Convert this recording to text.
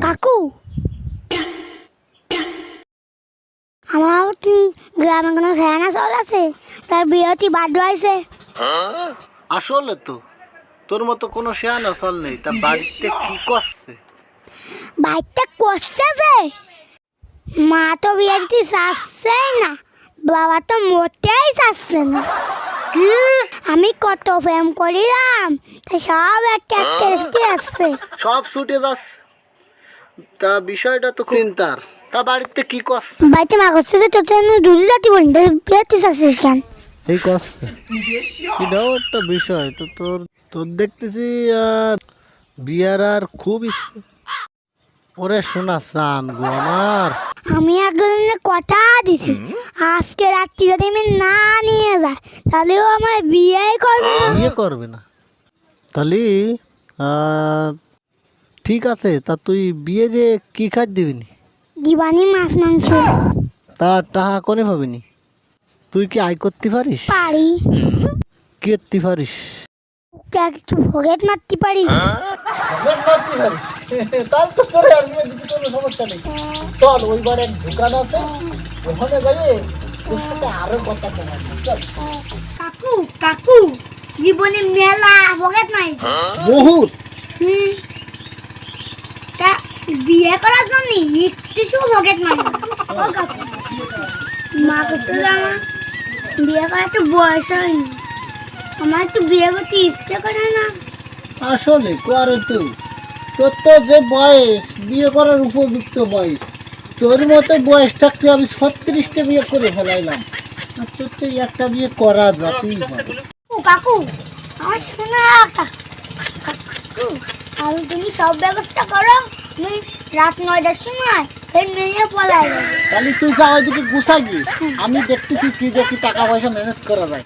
কাকু আমার গ্রামে কোনো সেনা চল আছে তার বিয়েটি বাদ রয়েছে। আসলে তো তোর মতো কোনো শেয়ানা চল নেই, তা বাড়িতে কি করছে? বাড়িতে করছে যে মা তো বিয়ে দিতে চাচ্ছেই না, বাবা তো মোটেই চাচ্ছে না। আমি কত প্রেম করিলাম তা সব একটা টেস্টি আসছে। সব ছুটে যাচ্ছে, তা বিষয়টা তো চিন্তার। তা বাড়িতে কি করছে? বাড়িতে মা করছে যে তোর জন্য দুধ জাতি বলি বিয়ে দিতে চাচ্ছিস কেন? এই করছে সেটাও একটা বিষয়। তো তোর তোর দেখতেছি বিয়ার আর খুব ইচ্ছে। ওরে শোনা চান গো আমার, আমি একজনের কথা দিছি আজকে রাত্রি যদি আমি না নিয়ে যাই তাহলেও আমার বিয়ে করবে না। বিয়ে করবে না তাহলে ঠিক আছে। তা তুই বিয়ে যে কি খাট দিবি নি? দিবানি মাছ মাংস। তা টাকা কোনে পাবি নি? তুই কি আয় করতে পারিস? পারি। কি করতে পারিস? ওকে একটু ভোগেট মারতে পারি। তাহলে তো তোর আর বিয়ে দিতে কোনো সমস্যা নেই। চল ওই বারে এক দোকান আছে, ওখানে যাই তোর সাথে আরো কথা বলবো। চল। কাকু কাকু জীবনে মেলা ভোগেট মারি বহুত তা বিয়ে করার জন্য একটু শুধু ভোগেট মারি। ও কাকু মা করতে আমার বিয়ে করার তো বয়স হয়নি, আমার তো বিয়ে করতে ইচ্ছে করে না। আসলে করে তো তোর তো যে বয়স বিয়ে করার উপযুক্ত বয়স, তোর মতো বয়স থাকতে আমি 36টা বিয়ে করে ফেলাইলাম, আর তোর তো একটা বিয়ে করা যাতেই পারে। ও কাকু আমার শোনা কাকু আর তুমি সব ব্যবস্থা করো, তুমি রাত 9টার সময় সেই মেয়ে পলাই যাবে। তাহলে তুই যা ওইদিকে গুছাবি, আমি দেখতেছি কি দেখি টাকা পয়সা ম্যানেজ করা যায়।